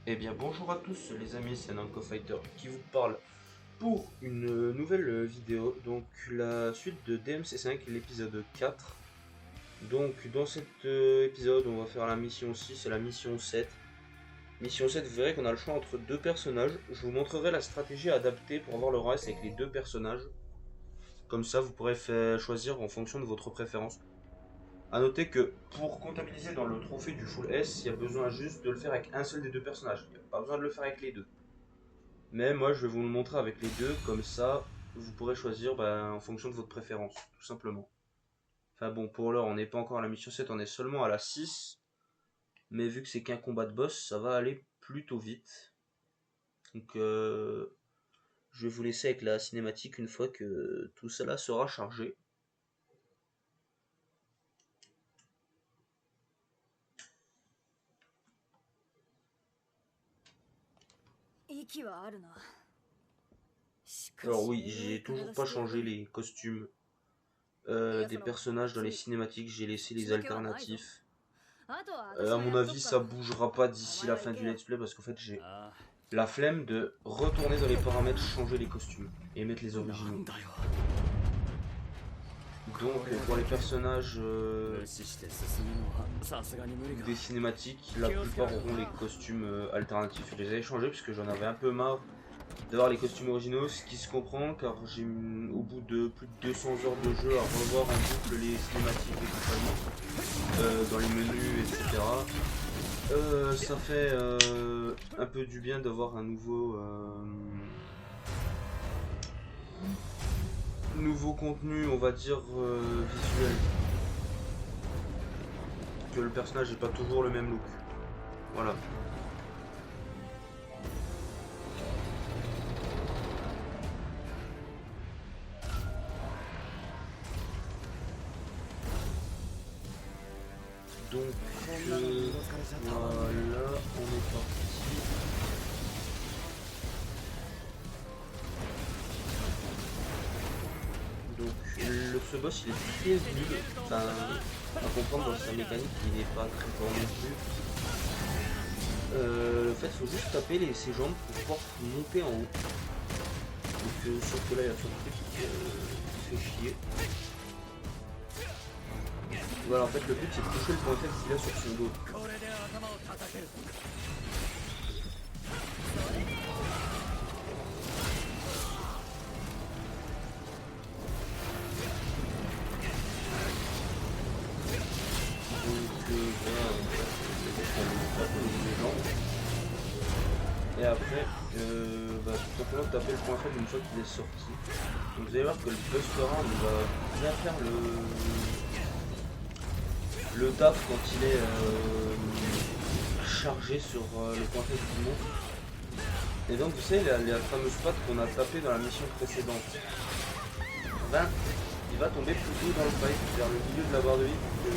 Eh bien bonjour à tous les amis, c'est Namco Fighter qui vous parle pour une nouvelle vidéo, donc la suite de DMC5, l'épisode 4. Donc dans cet épisode on va faire la mission 6 et la mission 7. Mission 7, vous verrez qu'on a le choix entre deux personnages. Je vous montrerai la stratégie adaptée pour avoir le reste avec les deux personnages. Comme ça vous pourrez choisir en fonction de votre préférence. A noter que pour comptabiliser dans le trophée du Full S, il y a besoin juste de le faire avec un seul des deux personnages. Il n'y a pas besoin de le faire avec les deux. Mais moi je vais vous le montrer avec les deux, comme ça vous pourrez choisir en fonction de votre préférence, tout simplement. Enfin bon, pour l'heure on n'est pas encore à la mission 7, on est seulement à la 6. Mais vu que c'est qu'un combat de boss, ça va aller plutôt vite. Donc je vais vous laisser avec la cinématique une fois que tout cela sera chargé. Alors oui, j'ai toujours pas changé les costumes des personnages dans les cinématiques, j'ai laissé les alternatifs. À mon avis, ça bougera pas d'ici la fin du let's play parce qu'en fait, j'ai la flemme de retourner dans les paramètres, changer les costumes et mettre les originaux. Donc, pour les personnages des cinématiques, la plupart auront les costumes alternatifs. Je les avais changés parce que j'en avais un peu marre d'avoir les costumes originaux, ce qui se comprend car j'ai au bout de plus de 200 heures de jeu à revoir en boucle les cinématiques et compagnie, dans les menus, etc. Ça fait un peu du bien d'avoir un nouveau contenu, on va dire, visuel. Que le personnage n'est pas toujours le même look. Voilà. Donc voilà, on est parti. Donc ce boss il est très nul, enfin à comprendre dans sa mécanique il n'est pas très fort non plus. En fait il faut juste taper ses jambes pour pouvoir monter en haut. Donc sauf que là il y a son truc qui fait chier. Voilà, en fait le but c'est de toucher le point faible qu'il a sur son dos. Et après, tout simplement taper le point faible une fois qu'il est sorti. Donc vous allez voir que le Buster Round va bien faire le taf quand il est chargé sur le point faible du monstre. Et donc vous savez la fameuse patte qu'on a tapée dans la mission précédente. Ben, il va tomber plutôt dans le pipe, vers le milieu de la barre de vie pour que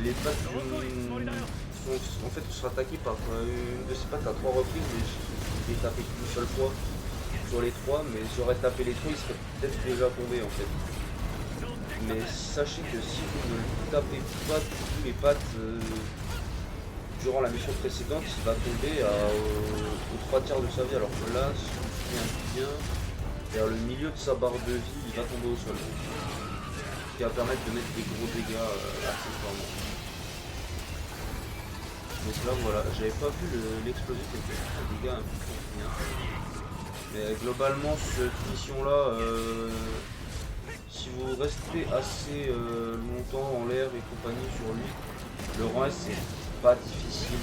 les pattes en fait, on sera attaqué par une de ces pattes à 3 reprises, mais je l'ai tapé qu'une seule fois sur les 3, mais j'aurais tapé les 3, il serait peut-être déjà tombé en fait. Mais sachez que si vous ne tapez pas tous les pattes durant la mission précédente, il va tomber aux 3 tiers de sa vie, alors que là, si je me souviens bien, vers le milieu de sa barre de vie, il va tomber au sol. Ce qui va permettre de mettre des gros dégâts accessoirement. Donc là voilà, j'avais pas vu l'explosif avec des dégâts un peu bien. Mais globalement cette mission là, si vous restez assez longtemps en l'air et compagnie sur lui, le reste c'est pas difficile.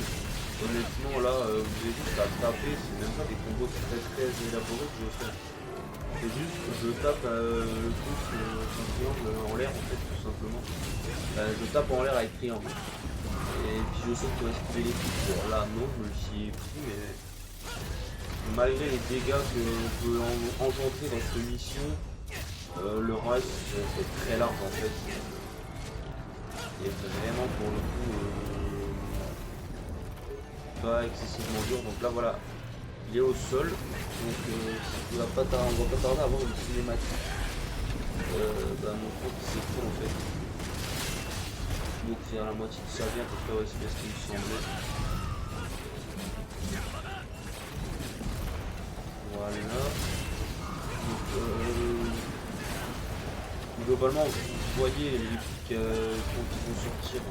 Honnêtement là, vous avez juste à taper, c'est même pas des combos très élaborés que je fais. C'est juste je tape le truc en triangle en l'air en fait tout simplement. Je tape en l'air avec triangle. Et puis je saute pour esquiver les coups. Bon là non, je me le suis pris, mais malgré les dégâts qu'on peut engendrer dans cette mission, le reste c'est très large en fait. Et vraiment pour le coup pas excessivement dur. Donc là voilà, il est au sol. Donc on va pas tarder à avoir une cinématique montrant qu'il s'est fait en fait. Donc faire la moitié de sa vie à peu près, ouais, c'est bien ce qu'il me semblait. globalement, vous voyez les pics quand ils vont sortir.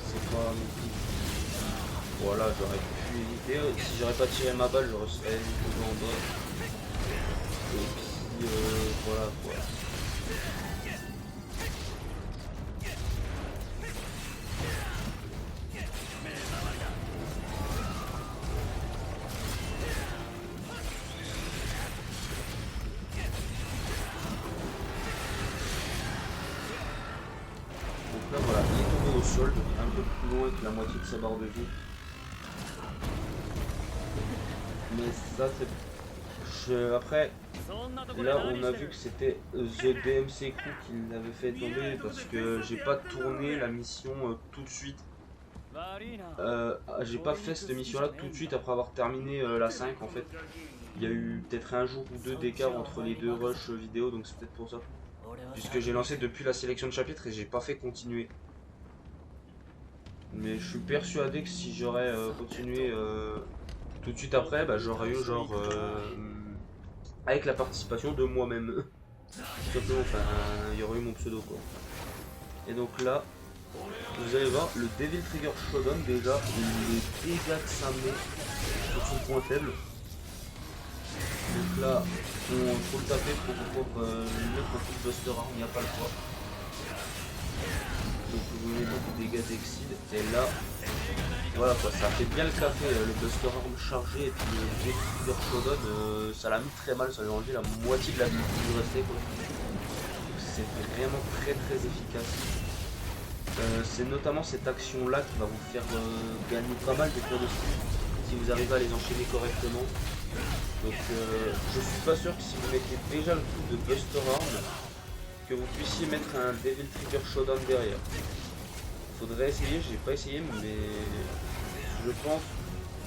C'est pas non plus. Voilà, j'aurais pu éviter. Si j'aurais pas tiré ma balle, j'aurais serais tombé en bas. Et puis voilà quoi. Donc là voilà, il est tombé au sol, un peu plus loin que la moitié de sa barre de vie. Mais ça c'est... Après, là on a vu que c'était The DMC Crew qui l'avait fait tomber parce que j'ai pas tourné la mission tout de suite. J'ai pas fait cette mission là tout de suite après avoir terminé la 5 en fait. Il y a eu peut-être un jour ou deux d'écart entre les deux rushs vidéo, donc c'est peut-être pour ça. Puisque j'ai lancé depuis la sélection de chapitres et j'ai pas fait continuer. Mais je suis persuadé que si j'aurais continué tout de suite après, bah, j'aurais eu genre avec la participation de moi-même. Tout simplement, enfin il y aurait eu mon pseudo quoi. Et donc là, vous allez voir, le Devil Trigger Shodown déjà, les dégâts que ça met sur son point faible. Donc là, il faut le taper pour pouvoir lui mettre un coup de Buster Arm, il n'y a pas le choix. Donc vous mettez des dégâts d'excide, et là, voilà quoi, ça fait bien le café, le Buster Arm chargé, et puis le Devil Trigger Shodown, ça l'a mis très mal, ça lui a enlevé la moitié de la vie qui lui restait quoi. C'est vraiment très très efficace. C'est notamment cette action là qui va vous faire gagner pas mal de points de skill si vous arrivez à les enchaîner correctement. Donc je suis pas sûr que si vous mettez déjà le coup de Buster Arm que vous puissiez mettre un Devil Trigger Shodown derrière. Faudrait essayer, j'ai pas essayé mais je pense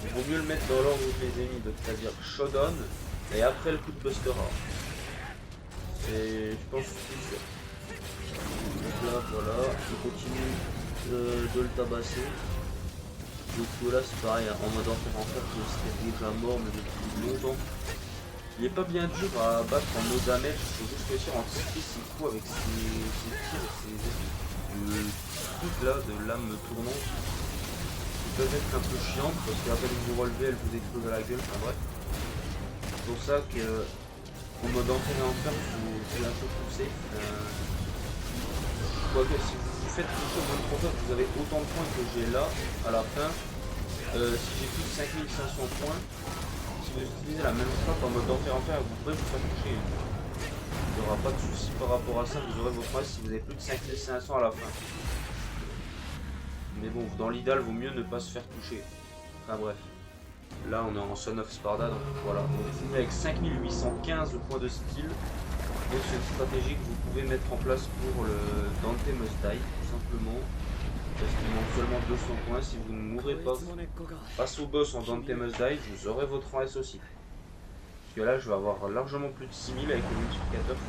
qu'il vaut mieux le mettre dans l'ordre des ennemis, c'est-à-dire Shodown et après le coup de Buster Arm. Et je pense que c'est sûr. Donc là voilà, je continue de le tabasser. Donc là c'est pareil, en mode enfer que c'était déjà mort mais depuis longtemps. Il est pas bien dur à battre en no damage, il faut juste réussir à anticiper ses coups avec ses tirs et ses trucs là de lame tournante. Qui peuvent être un peu chiantes parce qu'après vous vous relevez, elle vous explose à la gueule, enfin bref. C'est pour ça que en mode enfer et enfer, vous un peu pousser. Quoique si vous faites toucher au mode profond, vous avez autant de points que j'ai là à la fin. Si j'ai plus de 5500 points, si vous utilisez la même frappe en mode enfer, vous pouvez vous faire toucher. Il n'y aura pas de souci par rapport à ça, vous aurez votre race si vous avez plus de 5500 à la fin. Mais bon, dans l'idéal, vaut mieux ne pas se faire toucher. Enfin bref. Là, on est en Son of Sparda, donc voilà. On finit avec 5815 points de skill. Donc c'est une stratégie que vous pouvez mettre en place pour le Dante Must Die, tout simplement. Parce qu'il manque seulement 200 points. Si vous ne mourrez pas face au boss en Dante Must Die, vous aurez votre rang S aussi. Parce que là, je vais avoir largement plus de 6000 avec le multiplicateur x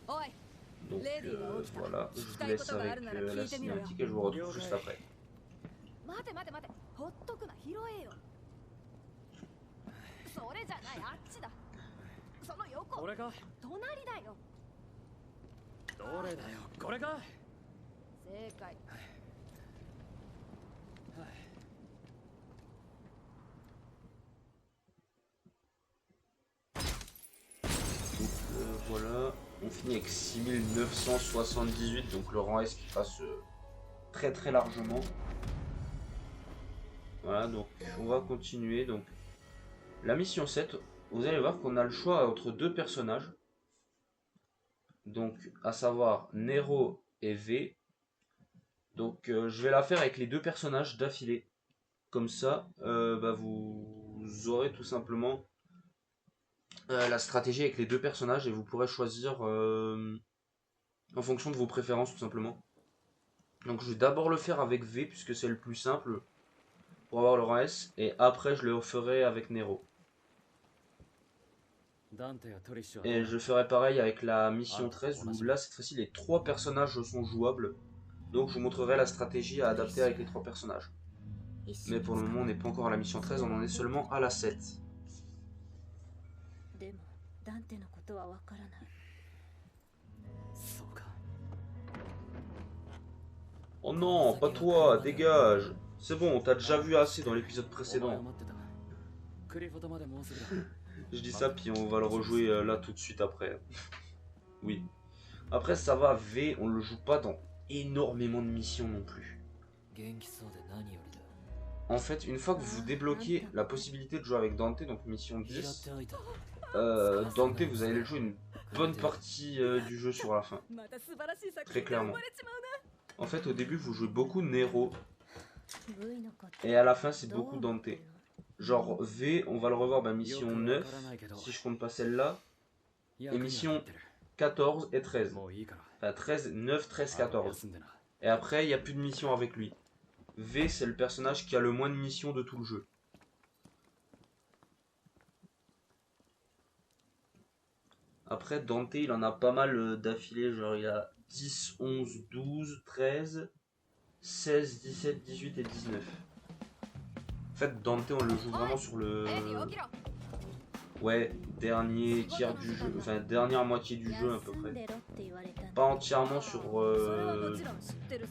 1,8. Donc voilà, je vous laisse avec la cinématique et je vous retrouve juste après. voilà, on finit avec 6978, donc le rang S qui passe très très largement. Voilà, donc on va continuer. Donc la mission 7, vous allez voir qu'on a le choix entre deux personnages. Donc à savoir Nero et V. Donc je vais la faire avec les deux personnages d'affilée. Comme ça, vous aurez tout simplement la stratégie avec les deux personnages et vous pourrez choisir en fonction de vos préférences tout simplement. Donc je vais d'abord le faire avec V puisque c'est le plus simple pour avoir le rang S et après je le ferai avec Nero. Et je ferai pareil avec la mission 13 où là cette fois-ci les trois personnages sont jouables. Donc je vous montrerai la stratégie à adapter avec les trois personnages. Mais pour le moment on n'est pas encore à la mission 13, on en est seulement à la 7. Oh non, pas toi, dégage. C'est bon, on t'a déjà vu assez dans l'épisode précédent. Je dis ça, puis on va le rejouer là tout de suite après. Oui. Après, ça va, V, on le joue pas dans énormément de missions non plus. En fait, une fois que vous débloquez la possibilité de jouer avec Dante, donc mission 10, Dante, vous allez le jouer une bonne partie du jeu sur la fin. Très clairement. En fait, au début, vous jouez beaucoup Nero. Et à la fin, c'est beaucoup Dante. Genre V, on va le revoir, mission 9, si je compte pas celle-là. Et mission 14 et 13. Enfin, 13, 9, 13, 14. Et après, il n'y a plus de mission avec lui. V, c'est le personnage qui a le moins de missions de tout le jeu. Après, Dante, il en a pas mal d'affilée. Genre, il a 10, 11, 12, 13, 16, 17, 18 et 19. En fait, Dante, on le joue vraiment sur le... Ouais, dernier tiers du jeu, enfin dernière moitié du jeu à peu près. Pas entièrement sur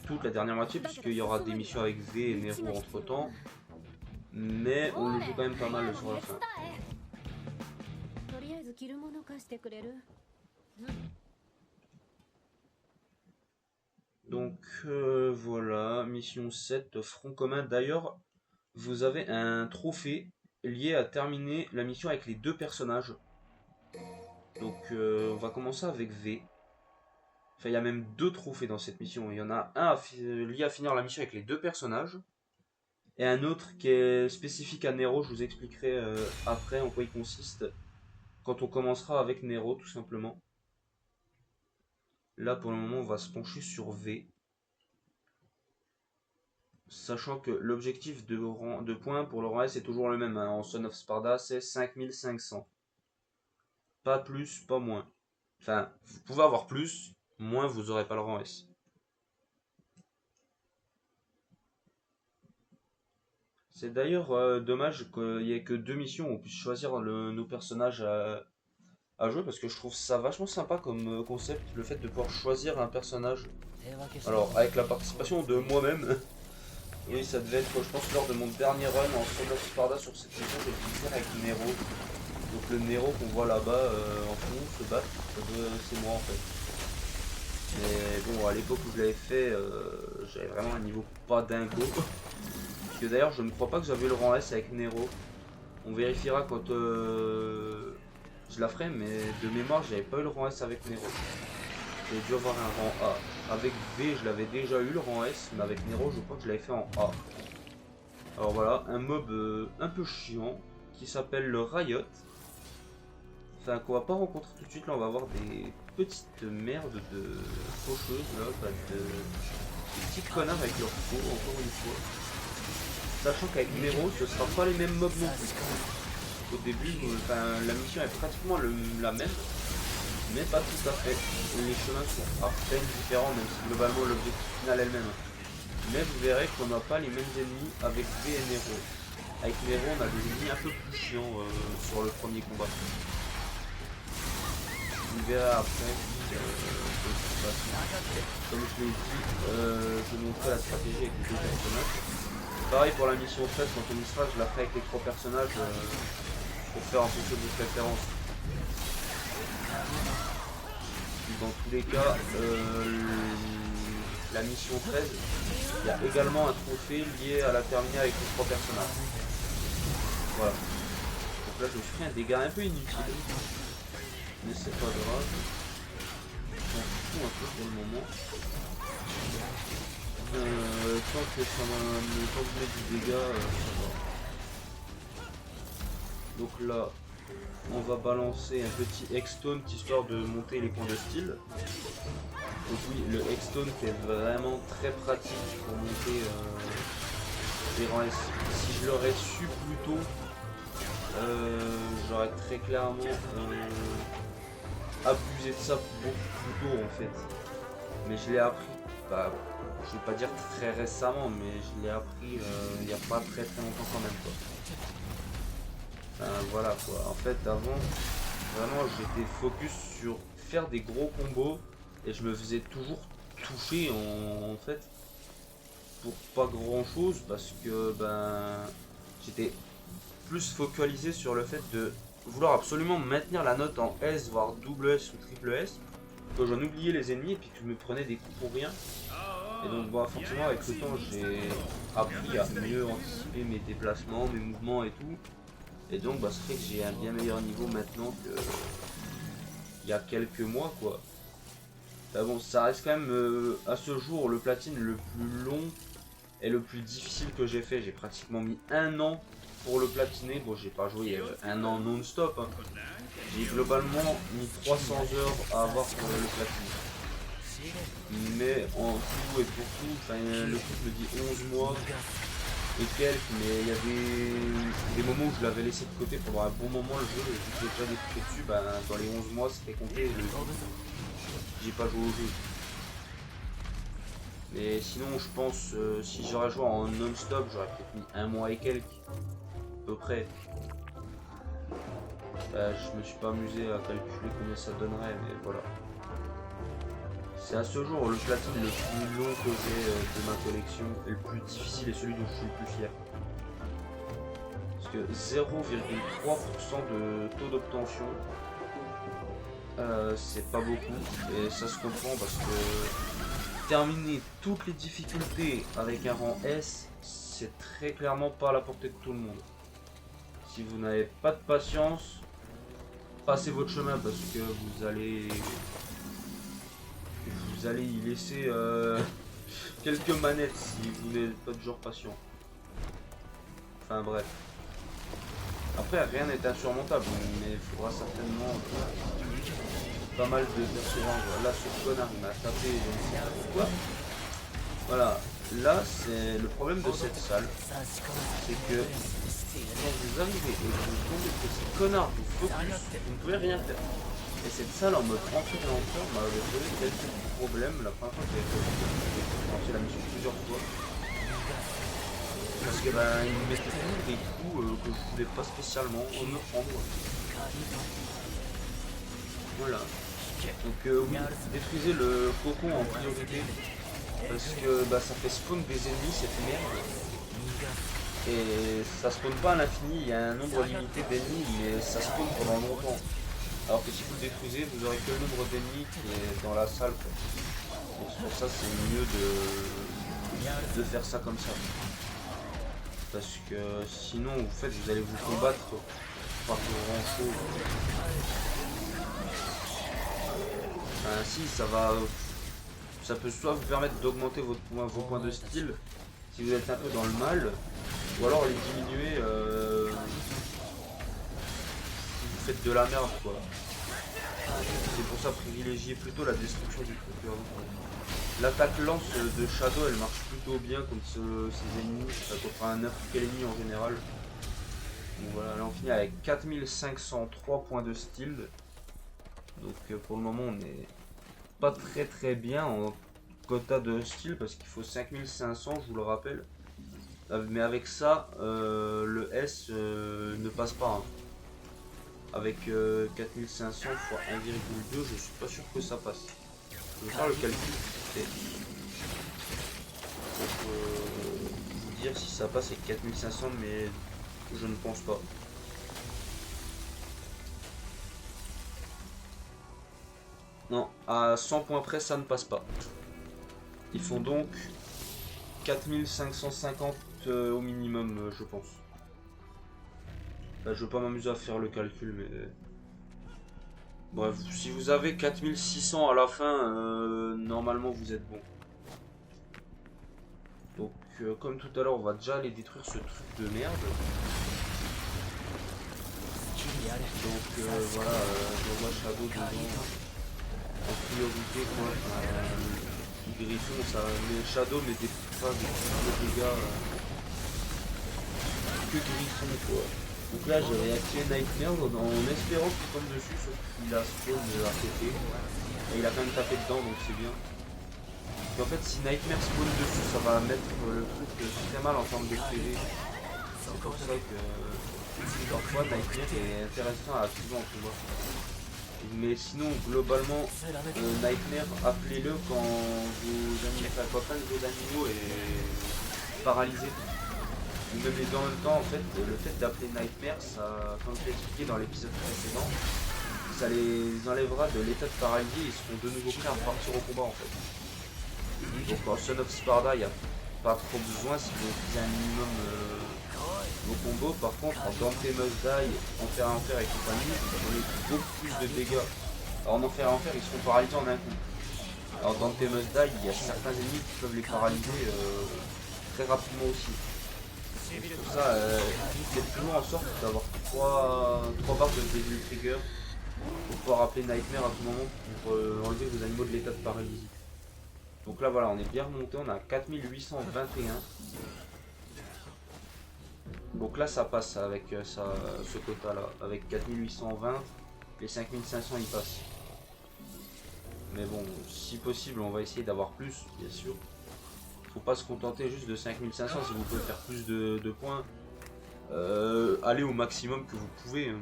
toute la dernière moitié, puisqu'il y aura des missions avec V et Nero entre temps. Mais on le joue quand même pas mal sur la fin. Donc voilà, mission 7, front commun. D'ailleurs, vous avez un trophée lié à terminer la mission avec les deux personnages. Donc on va commencer avec V. Enfin, il y a même deux trophées dans cette mission. Il y en a un lié à finir la mission avec les deux personnages. Et un autre qui est spécifique à Nero. Je vous expliquerai après en quoi il consiste. Quand on commencera avec Nero, tout simplement. Là, pour le moment, on va se pencher sur V. Sachant que l'objectif de points pour le rang S est toujours le même. Hein. En Son of Sparda, c'est 5500. Pas plus, pas moins. Enfin, vous pouvez avoir plus, moins vous n'aurez pas le rang S. C'est d'ailleurs dommage qu'il n'y ait que deux missions où on puisse choisir nos personnages à jouer, parce que je trouve ça vachement sympa comme concept, le fait de pouvoir choisir un personnage. Alors, avec la participation de moi-même. Oui, ça devait être, je pense, lors de mon dernier run en Son of Sparda sur cette mission, j'ai pu faire avec Nero. Donc le Nero qu'on voit là-bas en fond se battre, c'est moi en fait. Mais bon, à l'époque où je l'avais fait, j'avais vraiment un niveau pas dingo. Parce que d'ailleurs, je ne crois pas que j'avais le rang S avec Nero. On vérifiera quand je la ferai, mais de mémoire, j'avais pas eu le rang S avec Nero. J'ai dû avoir un rang A. Avec V, je l'avais déjà eu le rang S, mais avec Nero, je crois que je l'avais fait en A. Alors voilà, un mob un peu chiant qui s'appelle le Riot. Enfin, qu'on va pas rencontrer tout de suite. Là, on va avoir des petites merdes de faucheuses, là, des petits connards avec leur faux, encore une fois. Sachant qu'avec Nero, ce sera pas les mêmes mobs non plus. Au début, la mission est pratiquement la même. Mais pas tout à fait. Les chemins sont à peine différents, même si globalement l'objectif final est le même. Mais vous verrez qu'on n'a pas les mêmes ennemis avec V et Nero. Avec Nero, on a des ennemis un peu plus chiants sur le premier combat. Vous verrez après comme je l'ai dit, je montrerai la stratégie avec les deux personnages. Pareil pour la mission 13, quand on y sera, je la ferai avec les trois personnages pour faire un peu de préférence. Dans tous les cas, la mission 13, il y a également un trophée lié à la terminer avec les trois personnages. Voilà. Donc là, je me suis pris un dégât un peu inutile. Mais c'est pas grave. On s'en fout un peu pour le moment. Tant que je mets du dégât, ça va. Donc là, on va balancer un petit Hexstone histoire de monter les points de style. Donc oui, le Hexstone qui est vraiment très pratique pour monter les rangs S. Si je l'aurais su plus tôt, j'aurais très clairement abusé de ça beaucoup plus tôt en fait. Mais je l'ai appris, je vais pas dire très récemment, mais je l'ai appris il n'y a pas très longtemps quand même quoi. Voilà quoi, en fait avant vraiment j'étais focus sur faire des gros combos Et je me faisais toujours toucher en fait pour pas grand chose parce que ben j'étais plus focalisé sur le fait de vouloir absolument maintenir la note en S, voire double S ou triple S, que j'en oubliais les ennemis et puis que je me prenais des coups pour rien. Et donc bah, forcément avec le temps j'ai appris à mieux anticiper mes déplacements, mes mouvements et tout. Et donc bah, ça fait que j'ai un bien meilleur niveau maintenant que il y a quelques mois quoi. Bah bon, ça reste quand même à ce jour le platine le plus long et le plus difficile que j'ai fait. J'ai pratiquement mis 1 an pour le platiner. Bon, j'ai pas joué 1 an non-stop. Hein. J'ai globalement mis 300 heures à avoir le platiner. Mais en tout et pour tout, le truc me dit 11 mois et quelques, mais il y a des moments où je l'avais laissé de côté pendant un bon moment le jeu, et vu que j'ai déjà découpé dessus, ben, dans les 11 mois c'était compté, j'ai pas joué au jeu. Mais sinon je pense, si j'aurais joué en non-stop, j'aurais peut-être mis 1 mois et quelques, à peu près. Je me suis pas amusé à calculer combien ça donnerait, mais voilà. C'est à ce jour le platine le plus long que j'ai de ma collection, et le plus difficile et celui dont je suis le plus fier. Parce que 0,3% de taux d'obtention, c'est pas beaucoup, et ça se comprend parce que terminer toutes les difficultés avec un rang S, c'est très clairement pas à la portée de tout le monde. Si vous n'avez pas de patience, passez votre chemin parce que vous allez y laisser quelques manettes si vous n'êtes pas du genre patient. Enfin bref. Après rien n'est insurmontable, mais il faudra certainement pas mal de persévérance. Là ce connard il m'a tapé, je ne sais pas pourquoi. Voilà, là c'est le problème de cette salle, c'est que quand vous arrivez et que vous tombez sur ces connards vous focus, vous ne pouvez rien faire. Et cette salle en mode entrée et lanceur m'avait posé quelques problèmes la première fois que j'ai lancé la mission plusieurs fois. Parce que ben il me mettait toujours des coups que je voulais pas spécialement me prendre. Voilà. Donc oui, détruisez le cocon en priorité. Parce que bah, ça fait spawn des ennemis cette merde. Et ça spawn pas à l'infini, il y a un nombre limité d'ennemis, mais ça spawn pendant longtemps. Alors que si vous le détruisez, vous aurez que le nombre d'ennemis qui est dans la salle. Donc c'est pour ça c'est mieux de faire ça comme ça. Parce que sinon en fait vous allez vous combattre pas pour grand chose. Enfin si ça peut soit vous permettre d'augmenter vos points de style si vous êtes un peu dans le mal, ou alors les diminuer si vous faites de la merde quoi. C'est pour ça privilégier plutôt la destruction du truc. L'attaque lance de Shadow elle marche plutôt bien contre ces ennemis, contre un n'importe quel ennemi en général. Donc voilà, là on finit avec 4503 points de style. Donc pour le moment on est pas très bien en quota de style parce qu'il faut 5500 je vous le rappelle. Mais avec ça le S ne passe pas. Hein. Avec 4500 x 1,2 je suis pas sûr que ça passe. Je vais faire le calcul pour vous dire si ça passe avec 4500 mais je ne pense pas. Non, à 100 points près ça ne passe pas. Ils font donc 4550 au minimum je pense. Là, je vais pas m'amuser à faire le calcul mais... Bref, si vous avez 4600 à la fin, normalement vous êtes bon. Donc comme tout à l'heure, on va déjà aller détruire ce truc de merde. Donc voilà, je vois Shadow dedans. En priorité quoi, Griffon, ça, mais Shadow mais pas de dégâts que Griffon quoi. Donc là j'ai réactivé Nightmare en espérant qu'il tombe dessus, sauf qu'il a spawn à côté. Et il a quand même tapé dedans donc c'est bien. Et en fait si Nightmare spawn dessus ça va mettre le truc très mal en termes de PV. C'est pour ça que parfois Nightmare est intéressant à activer en combat. Mais sinon, globalement, Nightmare, appelez-le quand quand un de vos animaux est paralysé. Ou même les deux en même temps, en fait, le fait d'appeler Nightmare, ça, comme je l'ai expliqué dans l'épisode précédent, ça les enlèvera de l'état de paralysie et ils seront de nouveau prêts à repartir au combat en fait. Donc en Son of Sparda, il n'y a pas trop besoin si vous utilisez un minimum vos combos. Par contre, en Dante Must Die, Enfer à Enfer et compagnie, vous prenez beaucoup plus de dégâts. Alors en Enfer à Enfer, ils seront paralysés en un coup. Alors dans Dante Must Die, il y a certains ennemis qui peuvent les paralyser très rapidement aussi. Donc pour ça, faites toujours en sorte d'avoir 3 barres de Devil Trigger pour pouvoir appeler Nightmare à tout moment pour enlever vos animaux de l'état de paralysie. Donc là voilà, on est bien remonté, on a 4821. Donc là ça passe avec ce quota là, avec 4820, les 5500 ils passent. Mais bon, si possible on va essayer d'avoir plus, bien sûr. Faut pas se contenter juste de 5500, si vous pouvez faire plus de points, allez au maximum que vous pouvez.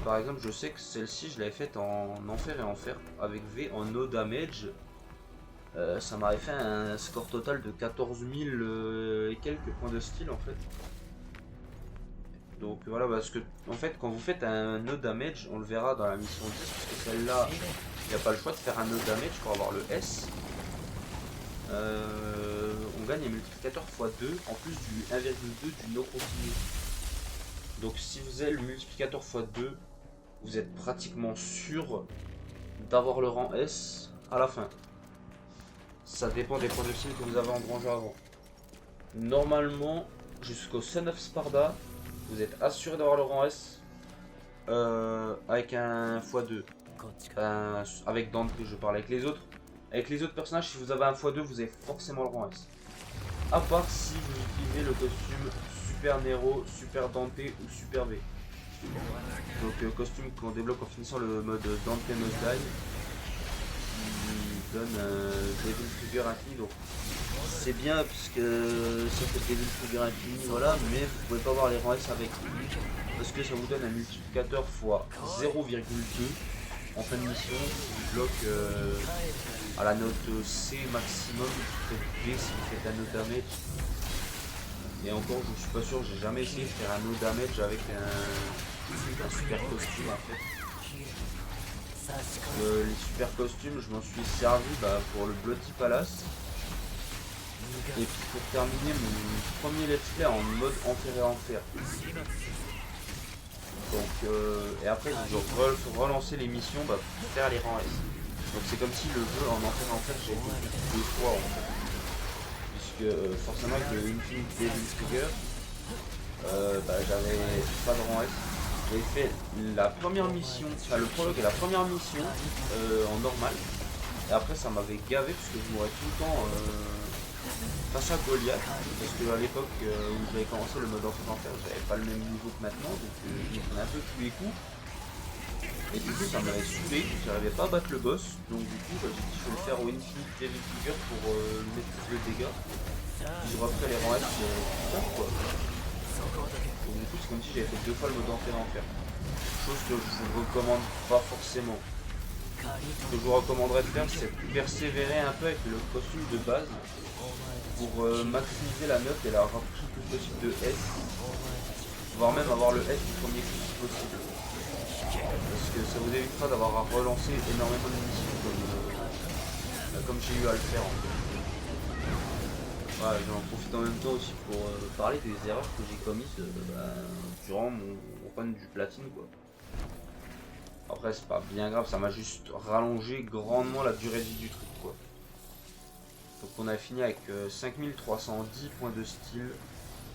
Par exemple, je sais que celle-ci, je l'avais faite en Enfer et Enfer avec V en no damage. Ça m'avait fait un score total de 14 000 et quelques points de style en fait. Donc voilà, parce que en fait, quand vous faites un no damage, on le verra dans la mission 10, parce que celle-là, il n'y a pas le choix de faire un no damage pour avoir le S. On gagne un multiplicateur x2 en plus du 1,2 du no continu. Donc si vous avez le multiplicateur x2, vous êtes pratiquement sûr d'avoir le rang S à la fin. Ça dépend des points de style que vous avez engrangés avant. Normalement, jusqu'au Son of Sparda, vous êtes assuré d'avoir le rang S avec un x2. Avec Dante, je parle avec les autres. Avec les autres personnages, si vous avez un x2, vous avez forcément le rang S. À part si vous utilisez le costume Super Nero, Super Dante ou Super V. Donc costume qu'on débloque en finissant le mode Dante Must Die. Il donne Devil Trigger infini. Donc c'est bien puisque ça fait Devil Trigger infini, voilà, mais vous pouvez pas avoir les rangs S avec lui. Parce que ça vous donne un multiplicateur x 0,2 en fin de mission qui bloque à la note C maximum, peut-être B si vous faites un no damage. Et encore, je suis pas sûr, j'ai jamais essayé de faire un no damage avec un super costume en fait. Les super costumes, je m'en suis servi pour le Bloody Palace. Et puis pour terminer mon premier let's play en mode Enfer et Enfer. Donc, et après je dois relancer les missions pour faire les rangs S. Donc c'est comme si le jeu en Enfer et Enfer j'ai été fait 2 fois en fait. Puisque forcément avec le Infinite Devil Trigger, j'avais pas de rang S. J'ai fait la première mission, enfin le prologue et la première mission en normal. Et après ça m'avait gavé parce que je mourais tout le temps face à Goliath. Parce que à l'époque où j'avais commencé le mode Enfer, j'avais pas le même niveau que maintenant. Donc je me prenais un peu tous les coups. Et du coup ça m'avait saoulé, j'arrivais pas à battre le boss. Donc du coup j'ai dit je vais le faire au Infinite Devil Trigger pour mettre plus de dégâts. Puis je refais les rangs S plus tard quoi. Donc du coup c'est comme si j'avais fait 2 fois le mode Enfer et Enfer. Chose que je vous recommande pas forcément. Ce que je vous recommanderais de faire, c'est de persévérer un peu avec le costume de base pour maximiser la note et la rapprocher le plus possible de S, voire même avoir le S du premier coup si possible. Parce que ça vous évitera d'avoir à relancer énormément de missions comme j'ai eu à le faire en fait. Voilà, j'en profite en même temps aussi pour parler des erreurs que j'ai commises durant mon run du platine quoi. Après c'est pas bien grave, ça m'a juste rallongé grandement la durée de vie du truc quoi. Donc on a fini avec 5310 points de style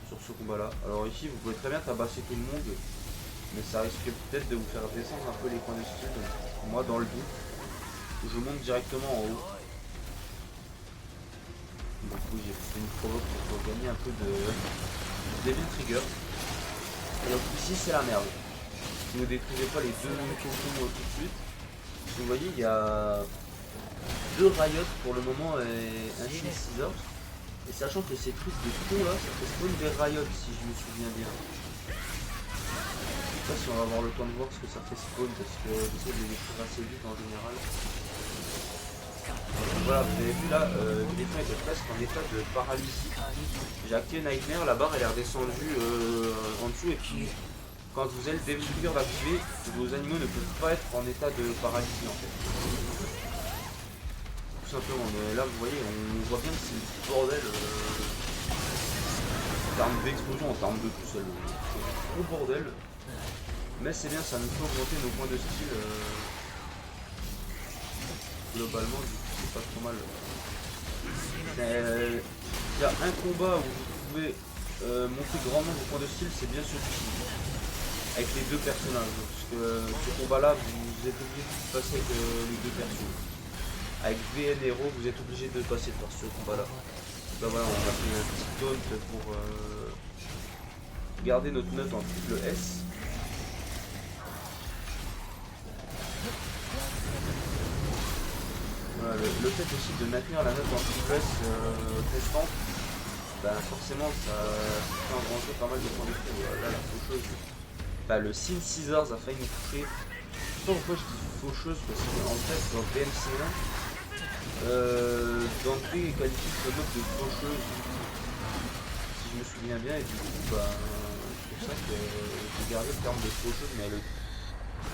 sur ce combat là. Alors ici vous pouvez très bien tabasser tout le monde, mais ça risque peut-être de vous faire descendre un peu les points de style. Donc moi dans le doute, je monte directement en haut. Donc oui, j'ai fait une provoque pour gagner un peu de Devil Trigger. Et donc ici c'est la merde. Si vous détruisez pas les deux cocons tout de suite, vous voyez il y a 2 Riot pour le moment et un Shin Scissors. Et sachant que ces trucs de con là, ça fait spawn des Riot si je me souviens bien. sais pas si on va avoir le temps de voir ce que ça fait spawn parce que j'essaie de les détruire assez vite en général. Voilà, vous avez vu là, l'éléphant était presque en état de paralysie. J'ai activé Nightmare, la barre elle est redescendue en dessous et puis quand vous avez le Devil Trigger activé, vos animaux ne peuvent pas être en état de paralysie en fait. Tout simplement, mais là vous voyez, on voit bien que c'est le bordel en termes d'explosion, en termes de tout, c'est le gros bordel. Mais c'est bien, ça nous fait augmenter nos points de style globalement, du coup c'est pas trop mal. Il y a un combat où vous pouvez monter grandement vos points de style, c'est bien celui-ci. Avec les deux personnages, parce que ce combat là vous êtes obligé de passer avec les deux persos. Avec VN Hero vous êtes obligé de passer par ce combat là. Là voilà, on a fait un petit taunt pour garder notre note en triple S. Voilà, le fait aussi de maintenir la note en triple S constante, ben forcément ça fait engranger pas mal de points de style. Là la faucheuse. Bah, le Sin Scissors a failli me toucher. Je sais pas pourquoi je dis faucheuse parce qu'en fait dans DMC1 Dante qualifie ce mode de faucheuse si je me souviens bien et du coup bah, c'est pour ça que j'ai gardé le terme de faucheuse mais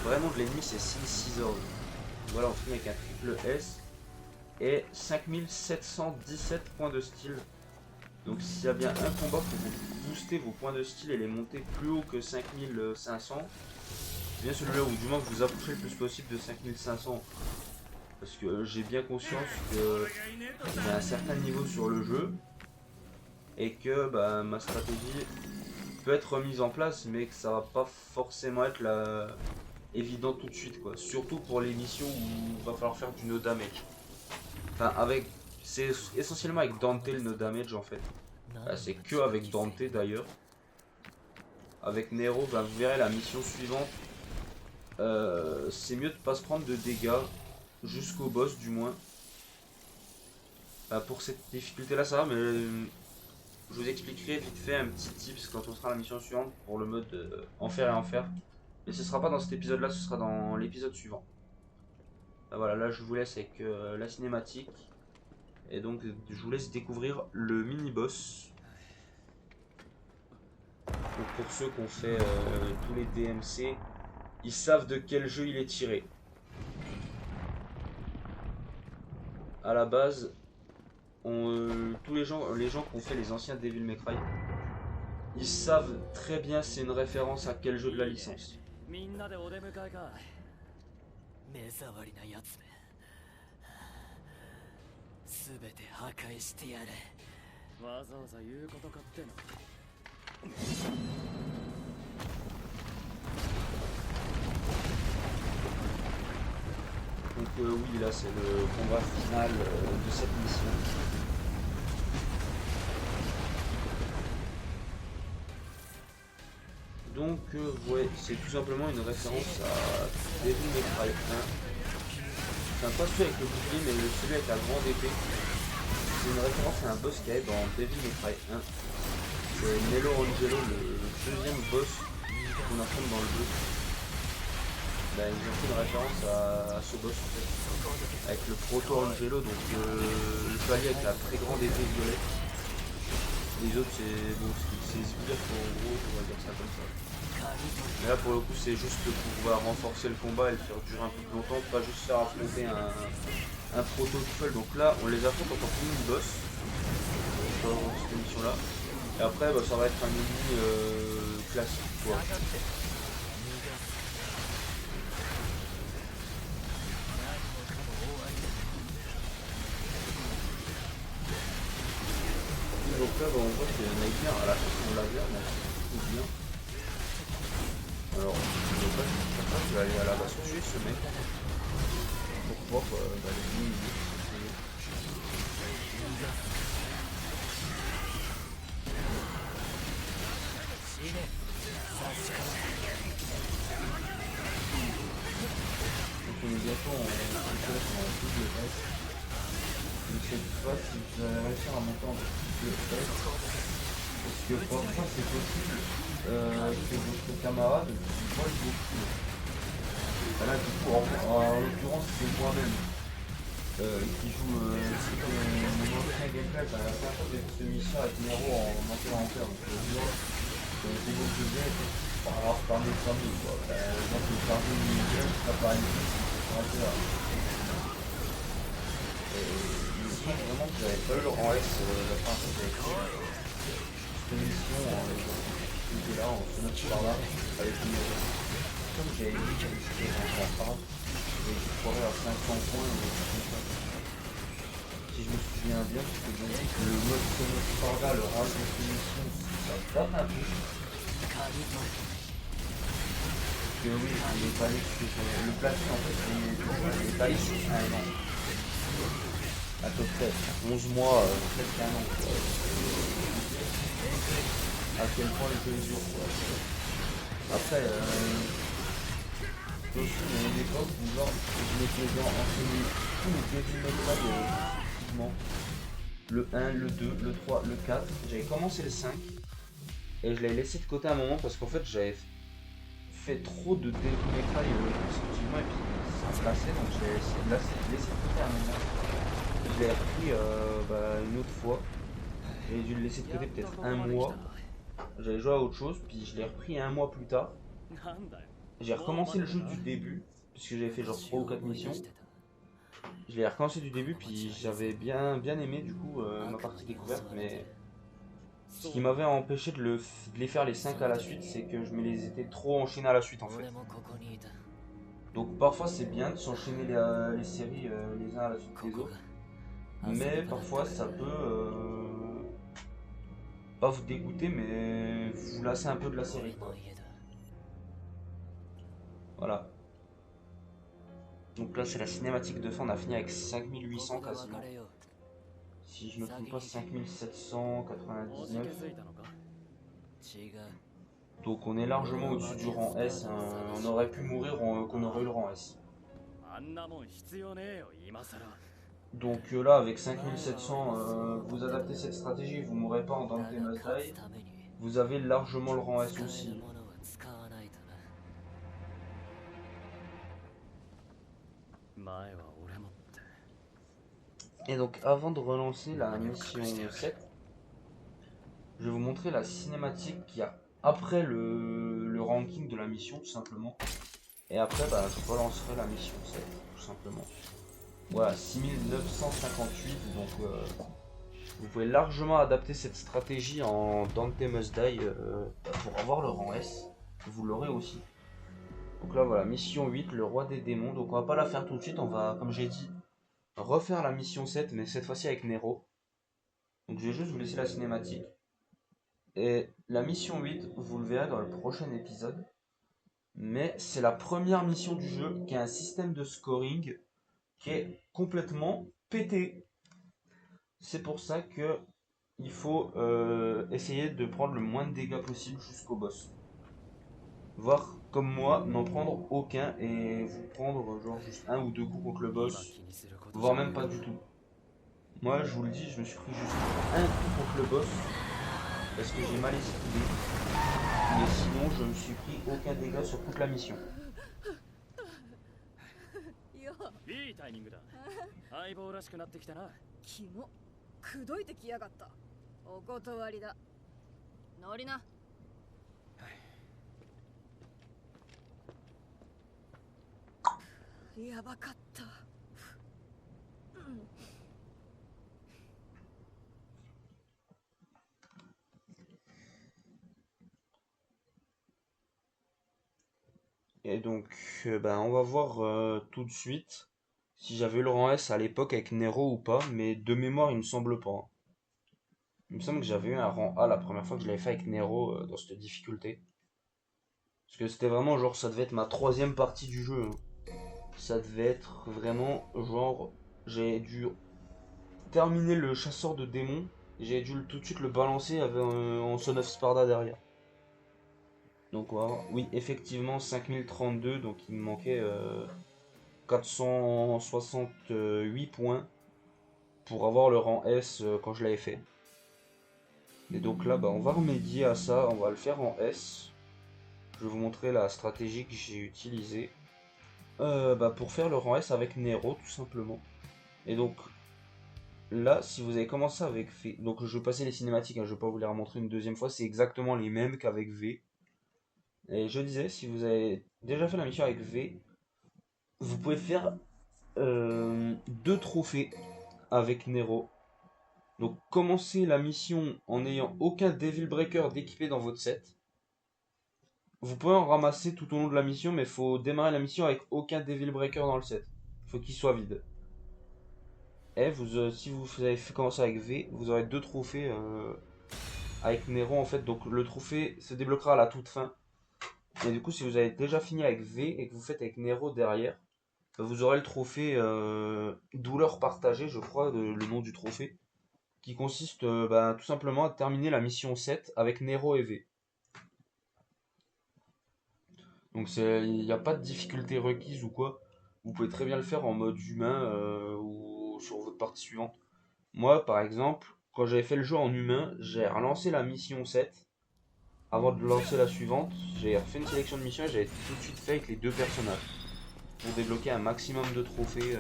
vraiment de l'ennemi c'est Sin Scissors. Voilà, on finit avec un triple S et 5717 points de style. Donc s'il y a bien un combat pour vous booster vos points de style et les monter plus haut que 5500, c'est bien celui-là où du moins vous approchez le plus possible de 5500. Parce que j'ai bien conscience qu'il y a un certain niveau sur le jeu et que bah, ma stratégie peut être remise en place mais que ça va pas forcément être évident tout de suite quoi. Surtout pour les missions où il va falloir faire du no damage. Enfin c'est essentiellement avec Dante le no damage en fait. C'est que avec Dante d'ailleurs. Avec Nero, bah, vous verrez la mission suivante. C'est mieux de pas se prendre de dégâts jusqu'au boss du moins. Pour cette difficulté là ça va mais je vous expliquerai vite fait un petit tips quand on sera à la mission suivante pour le mode enfer et enfer. Mais ce sera pas dans cet épisode là, ce sera dans l'épisode suivant. Voilà, là je vous laisse avec la cinématique. Et donc je vous laisse découvrir le mini-boss. Donc pour ceux qui ont fait tous les DMC, ils savent de quel jeu il est tiré. À la base, tous les gens qui ont fait les anciens Devil May Cry, ils savent très bien c'est une référence à quel jeu de la licence. Donc oui, là c'est le combat final de cette mission. Donc ouais, c'est tout simplement une référence à Devil May Cry 1. Enfin pas celui avec le bouclier mais celui avec la grande épée. C'est une référence à un boss qu'il y avait dans Devil May Cry 1. C'est Nelo Angelo, le deuxième boss qu'on affronte dans le jeu. Bah, ils ont fait une référence à ce boss en fait. Avec le Proto Angelo, donc le chevalier avec la très grande épée violette. Les autres c'est bon, c'est sbires en gros, on va dire ça comme ça. Mais là pour le coup c'est juste pour pouvoir renforcer le combat et le faire durer un peu plus longtemps, pas juste faire affronter un proto tout seul. Donc là on les affronte en tant que mini-boss dans cette émission là. Et après bah, ça va être un ennemi classique quoi. Donc là bah, on voit qu'il y a un Nightmare à la fin on l'a vu, mais c'est bien. Alors, je vais aller à la base tuer ce mec pour voir les lignes. Donc on est bientôt en double S. Je ne sais pas si vous allez réussir à monter en double S. Parce que pour l'instant c'est possible. rajouter d'autres camarades qui volent beaucoup. Là du coup en l'occurrence c'est moi-même qui joue mon ancien gameplay. La première fois que j'ai fait cette mission avec Nero en enfer en enfer, donc c'est beau que j'ai alors par mes familles quoi. Donc le parmi les jeunes, ça paraît c'est un peu là. Il me semble vraiment que j'avais pas eu le rang S la première fois que j'avais fait cette mission j'étais là en fenêtre par là avec une comme j'avais dit que c'était un par et je courais à 500 points si je me souviens bien parce que je dis que le mode fenêtre par là, le rage de cette mission ça date un peu que oui, les palais, le platine en fait, les palais c'est un an. À peu près, 11 mois, presque un an. Quoi. À quel point le jeu est dur. Quoi. Après, aussi, il y a une époque où genre, je m'étais enseigné tous les Devil May Cry effectivement. Le 1, le 2, le 3, le 4. J'avais commencé le 5 et je l'avais laissé de côté à un moment parce qu'en fait j'avais fait trop de Devil May Cry consécutivement et puis ça se lassait donc j'ai laissé de côté à un moment. Je l'ai repris une autre fois. J'ai dû le laisser de côté peut-être un mois. J'avais joué à autre chose, puis je l'ai repris un mois plus tard. J'ai recommencé le jeu du début, puisque j'avais fait genre 3 ou 4 missions. Je l'ai recommencé du début, puis j'avais bien aimé du coup ma partie découverte, mais ce qui m'avait empêché de les faire les 5 à la suite, c'est que je me les étais trop enchaînés à la suite en fait. Donc parfois c'est bien de s'enchaîner les séries les uns à la suite des autres. Mais parfois ça peut pas vous dégoûter mais vous lasser un peu de la série quoi. Voilà. Donc là c'est la cinématique de fin, on a fini avec 5800 quasiment. Si je me trompe pas 5799. Donc on est largement au-dessus du rang S, hein. On aurait pu mourir qu'on aurait eu le rang S. Donc là avec 5700 vous adaptez cette stratégie, vous mourrez pas en Dante Must Die. Vous avez largement le rang S aussi. Et donc avant de relancer la mission 7, je vais vous montrer la cinématique qu'il y a après le ranking de la mission tout simplement. Et après je relancerai la mission 7 tout simplement. Voilà 6958 donc vous pouvez largement adapter cette stratégie en Dante Must Die pour avoir le rang S. Vous l'aurez aussi. Donc là voilà, mission 8, le roi des démons. Donc on va pas la faire tout de suite, on va, comme j'ai dit, refaire la mission 7, mais cette fois-ci avec Nero. Donc je vais juste vous laisser la cinématique. Et la mission 8, vous le verrez dans le prochain épisode. Mais c'est la première mission du jeu qui a un système de scoring qui est complètement pété. C'est pour ça que il faut essayer de prendre le moins de dégâts possible jusqu'au boss. Voire comme moi, n'en prendre aucun et vous prendre genre juste un ou deux coups contre le boss, voire même pas du tout. Moi je vous le dis, je me suis pris juste un coup contre le boss parce que j'ai mal esquivé. Mais sinon je me suis pris aucun dégât sur toute la mission. いいタイミングだ。相棒らしくなってきたな。キモ、くどいてきやがった。お断りだ。乗りな。やばかった。Et donc, on va voir tout de suite si j'avais eu le rang S à l'époque avec Nero ou pas, mais de mémoire, il me semble pas. Il me semble que j'avais eu un rang A la première fois que je l'avais fait avec Nero dans cette difficulté. Parce que c'était vraiment genre, ça devait être ma troisième partie du jeu. Hein. Ça devait être vraiment genre, j'ai dû terminer le chasseur de démons, et j'ai dû tout de suite le balancer en Son of Sparda derrière. Donc voilà. Oui, effectivement, 5032, donc il me manquait 468 points pour avoir le rang S quand je l'avais fait. Et donc là, on va remédier à ça, on va le faire en S. je vais vous montrer la stratégie que j'ai utilisée pour faire le rang S avec Nero tout simplement. Et donc là, si vous avez commencé avec V, donc je vais passer les cinématiques, hein, je vais pas vous les remontrer une deuxième fois, c'est exactement les mêmes qu'avec V. Et je disais, si vous avez déjà fait la mission avec V, vous pouvez faire 2 trophées avec Nero. Donc commencez la mission en n'ayant aucun Devil Breaker d'équipé dans votre set. Vous pouvez en ramasser tout au long de la mission, mais il faut démarrer la mission avec aucun Devil Breaker dans le set. Il faut qu'il soit vide. Et si vous avez fait commencer avec V, vous aurez 2 trophées avec Nero en fait. Donc le trophée se débloquera à la toute fin. Et du coup, si vous avez déjà fini avec V et que vous faites avec Nero derrière, vous aurez le trophée douleur partagée, je crois, le nom du trophée, qui consiste tout simplement à terminer la mission 7 avec Nero et V. Donc il n'y a pas de difficulté requise ou quoi. Vous pouvez très bien le faire en mode humain ou sur votre partie suivante. Moi, par exemple, quand j'avais fait le jeu en humain, j'ai relancé la mission 7. Avant de lancer la suivante, j'ai refait une sélection de missions et j'avais tout de suite fait avec les 2 personnages. Pour débloquer un maximum de trophées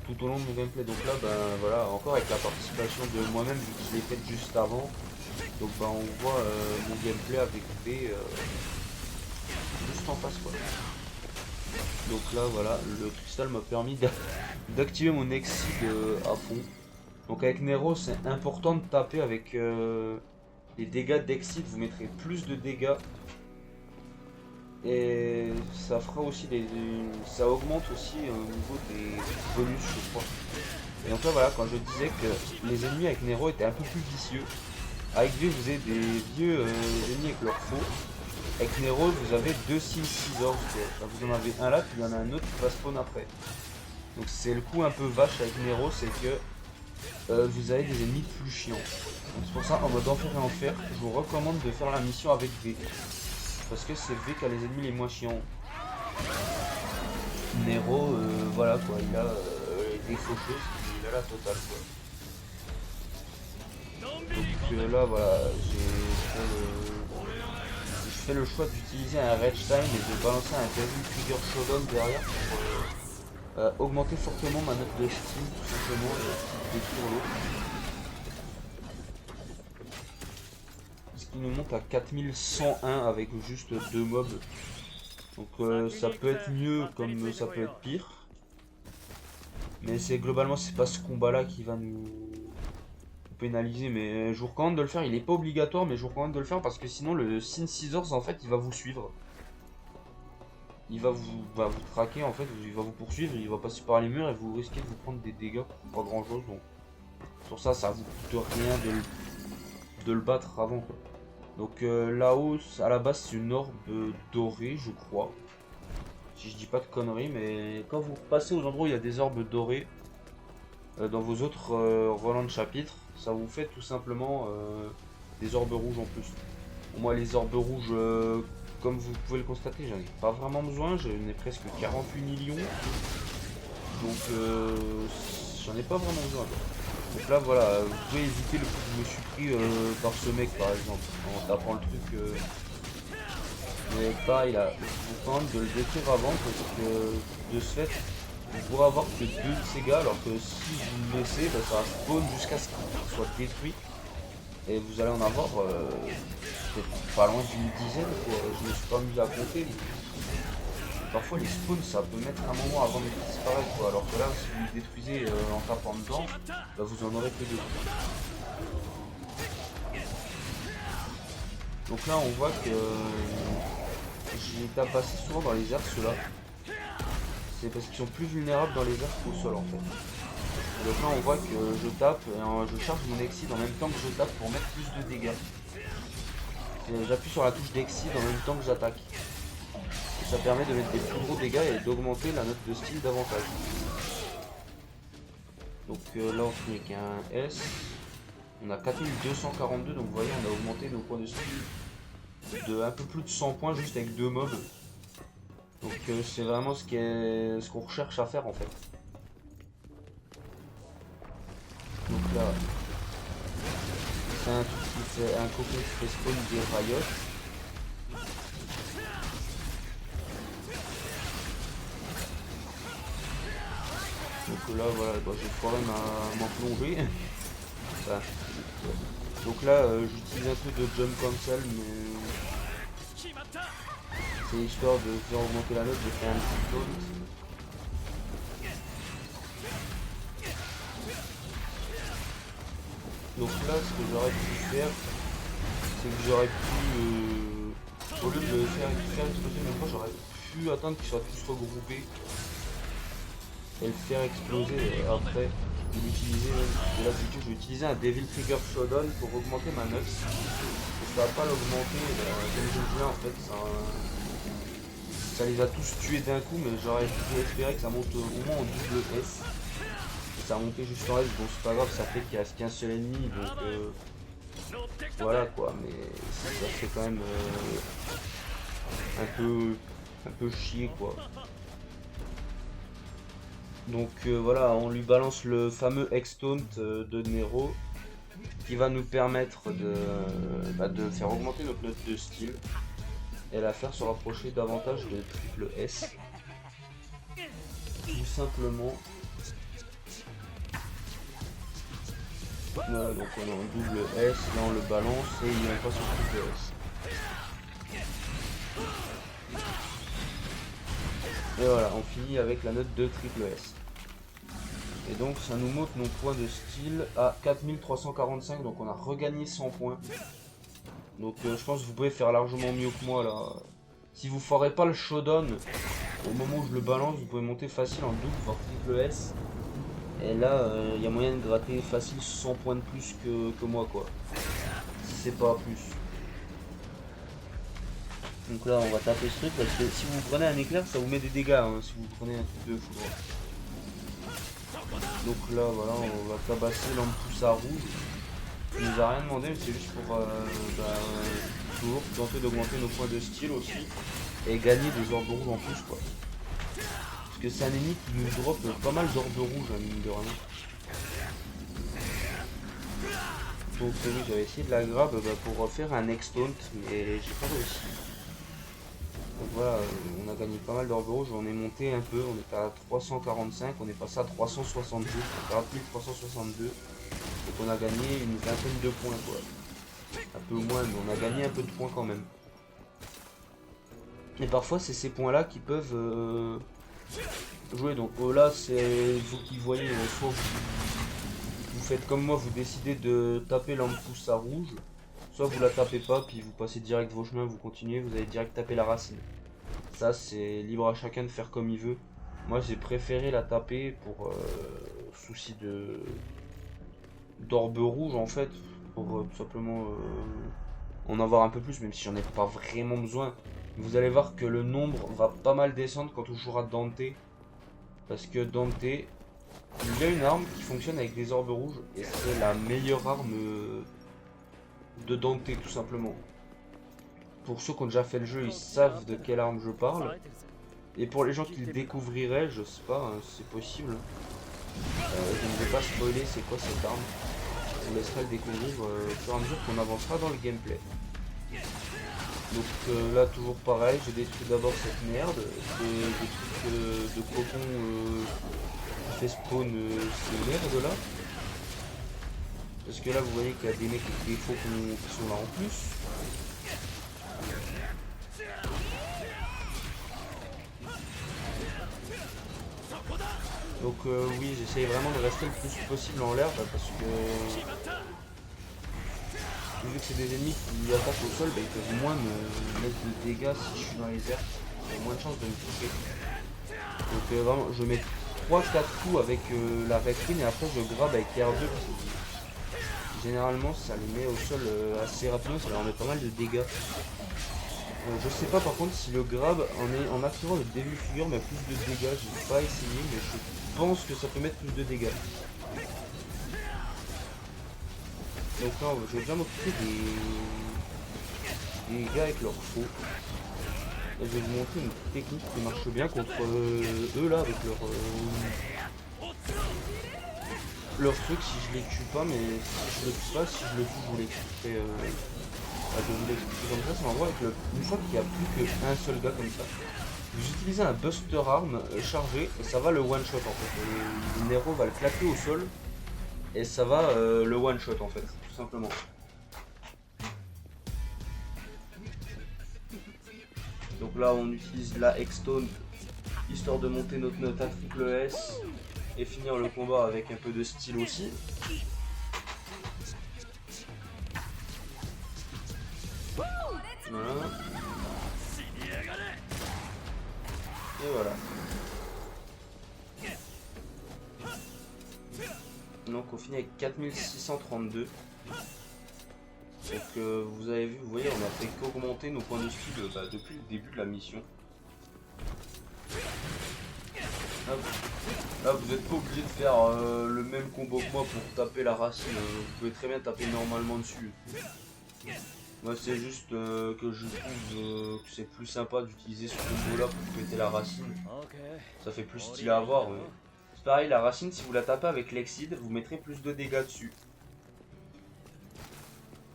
tout au long de mon gameplay. Donc là, voilà, encore avec la participation de moi-même, vu que je l'ai faite juste avant. Donc on voit mon gameplay avec V juste en face quoi. Donc là voilà, le cristal m'a permis d'activer mon exceed à fond. Donc avec Nero c'est important de taper avec les dégâts d'exceed, vous mettrez plus de dégâts. Et ça fera aussi ça augmente aussi au niveau des bonus je crois. Et donc là voilà, quand je disais que les ennemis avec Nero étaient un peu plus vicieux, avec V vous avez des vieux ennemis avec leur faux. Avec Nero vous avez 2 Sin Scissors, vous en avez un là puis il y en a un autre qui va spawn après. Donc c'est le coup un peu vache avec Nero, c'est que vous avez des ennemis plus chiants. C'est pour ça en mode enfer et enfer, je vous recommande de faire la mission avec V. Parce que c'est V qui a les ennemis les moins chiants. Nero, voilà quoi, il a des faucheuses, il a la totale quoi. Donc là voilà, je fais le choix d'utiliser un Rage Time et de balancer un Devil Trigger Showdown derrière pour augmenter fortement ma note de style tout simplement et détruire l'autre. Ce qui nous monte à 4101 avec juste 2 mobs. Donc ça peut être mieux comme ça peut être pire. Mais globalement c'est pas ce combat là qui va nous pénaliser, mais je vous recommande de le faire. Il est pas obligatoire mais je vous recommande de le faire parce que sinon le Sin Scissors en fait il va vous suivre. Il va vous traquer en fait, il va vous poursuivre, il va passer par les murs et vous risquez de vous prendre des dégâts pour pas grand chose. Donc sur ça vous coûte rien de le battre avant quoi. Donc là-haut à la base c'est une orbe dorée je crois. Si je dis pas de conneries, mais quand vous passez aux endroits où il y a des orbes dorées dans vos autres relents de chapitre, ça vous fait tout simplement des orbes rouges en plus. Moi les orbes rouges, comme vous pouvez le constater, j'en ai pas vraiment besoin, j'en ai presque 48 millions. Donc j'en ai pas vraiment besoin quoi. Donc là voilà, vous pouvez éviter le coup que je me suis pris par ce mec par exemple, en tapant le truc. Mais pareil là, je vous recommande de le détruire avant parce que de ce fait, vous pourrez avoir que 2 de dégâts alors que si vous le laissez, ça va spawn jusqu'à ce qu'il soit détruit. Et vous allez en avoir peut-être pas loin d'une dizaine quoi. Je me suis pas mis à compter. Mais parfois les spawns ça peut mettre un moment avant de disparaître quoi. Alors que là si vous le détruisez en tapant dedans, vous en aurez que 2. Donc là on voit que j'ai tabassé souvent dans les airs ceux-là. C'est parce qu'ils sont plus vulnérables dans les airs qu'au sol en fait. Et donc là on voit que je tape et je charge mon exceed en même temps que je tape pour mettre plus de dégâts. J'appuie sur la touche d'exceed en même temps que j'attaque. Et ça permet de mettre des plus gros dégâts et d'augmenter la note de style davantage. Donc là on finit avec un S. On a 4242 donc vous voyez on a augmenté nos points de style de un peu plus de 100 points juste avec 2 mobs. Donc c'est vraiment ce qu'on recherche à faire en fait. Donc là, c'est un truc qui fait un coquin qui fait spawn des rayots. Donc là voilà, bah, j'ai quand même à m'en plonger. Enfin, donc là j'utilise un peu de jump cancel, mais c'est histoire de faire augmenter la note, j'ai fait un petit taunt. Donc là ce que j'aurais pu faire, c'est que j'aurais pu, au lieu de faire exploser une fois, j'aurais pu attendre qu'ils soient tous regroupés et le faire exploser après, de l'utiliser. Et là du coup je vais utiliser un Devil Trigger Showdown pour augmenter ma note. Et ça va pas l'augmenter, comme je le disais en fait, ça les a tous tués d'un coup, mais j'aurais pu espérer que ça monte au moins en double S. Et ça a monté juste en S, bon c'est pas grave, ça fait qu'il reste qu'un seul ennemi, donc voilà quoi, mais ça fait quand même un peu chier quoi. Donc voilà, on lui balance le fameux X-Taunt de Nero qui va nous permettre de faire augmenter notre note de skill et la faire se rapprocher davantage de triple S. Tout simplement. Voilà, donc on a un double S, là on le balance et il passe au triple S. Et voilà, on finit avec la note de triple S. Et donc ça nous monte nos points de style à 4345, donc on a regagné 100 points. Donc je pense que vous pouvez faire largement mieux que moi là. Si vous ferez pas le showdown au moment où je le balance, vous pouvez monter facile en double, voire triple S. Et là, il y a moyen de gratter facile 100 points de plus que moi quoi. Si c'est pas plus. Donc là on va taper ce truc parce que si vous prenez un éclair ça vous met des dégâts hein, si vous prenez un truc de foudre. Donc là voilà on va tabasser l'Ampoussa rouge. Il nous a rien demandé mais c'est juste pour toujours tenter d'augmenter nos points de style aussi. Et gagner des orbes rouges en plus quoi. Parce que c'est un ennemi qui nous drop pas mal d'orbes rouges mine de rien. Donc oui j'avais essayé de la grab pour faire un X-Taunt mais j'ai pas réussi. Donc voilà, on a gagné pas mal d'orbes rouges, on est monté un peu, on est à 345, on est passé à 362, 4362, donc on a gagné une vingtaine de points quoi. Un peu moins, mais on a gagné un peu de points quand même. Et parfois c'est ces points là qui peuvent jouer, donc là c'est vous qui voyez, soit vous faites comme moi, vous décidez de taper l'Ampoussa rouge, soit vous la tapez pas, puis vous passez direct vos chemins, vous continuez, vous allez direct taper la racine. Ça c'est libre à chacun de faire comme il veut. Moi j'ai préféré la taper pour souci d'orbe rouge en fait. Pour tout simplement en avoir un peu plus, même si j'en ai pas vraiment besoin. Vous allez voir que le nombre va pas mal descendre quand on jouera Dante. Parce que Dante, il y a une arme qui fonctionne avec des orbes rouges. Et c'est la meilleure arme de Dante tout simplement. Pour ceux qui ont déjà fait le jeu, ils savent de quelle arme je parle. Et pour les gens qui le découvriraient, je sais pas, hein, c'est possible. Je ne vais pas spoiler c'est quoi cette arme. On laissera le découvrir au fur et à mesure qu'on avancera dans le gameplay. Donc là toujours pareil, j'ai détruit d'abord cette merde. Des trucs de cocon qui fait spawn ces merdes là. Parce que là vous voyez qu'il y a des mecs avec des faucons qui sont là en plus. Donc oui, j'essaye vraiment de rester le plus possible en l'air parce que vu que c'est des ennemis qui attaquent au sol, ils peuvent moins me mettre de dégâts si je suis dans les airs. J'ai moins de chances de me toucher. Donc vraiment, je mets 3-4 coups avec la Recline et après je grab avec R2 parce que généralement ça les met au sol assez rapidement, ça leur met pas mal de dégâts. Je sais pas par contre si le grab en activant le Devil Trigger met plus de dégâts, j'ai pas essayé mais je pense que ça peut mettre plus de dégâts. Donc là je vais bien m'occuper des gars avec leur faux. Et je vais vous montrer une technique qui marche bien contre eux là avec leur truc si je les tue pas, mais si je le tue pas, si je le tue je vous l'expliquerai. Je vais vous l'expliquer comme ça, c'est en gros avec une fois qu'il n'y a plus qu'un seul gars comme ça. Vous utilisez un Buster Arm chargé et ça va le one shot en fait. Le Nero va le claquer au sol et ça va le one shot en fait, tout simplement. Donc là on utilise la X-Stone histoire de monter notre note à triple S et finir le combat avec un peu de style aussi. Voilà. Et voilà. Donc on finit avec 4632. Donc vous avez vu, vous voyez, on a fait qu'augmenter nos points de style depuis le début de la mission. Là vous n'êtes pas obligé de faire le même combo que moi pour taper la racine. Vous pouvez très bien taper normalement dessus. Moi c'est juste que je trouve que c'est plus sympa d'utiliser ce combo là pour péter la racine. Ça fait plus stylé à voir. C'est pareil, la racine, si vous la tapez avec l'Exceed, vous mettrez plus de dégâts dessus.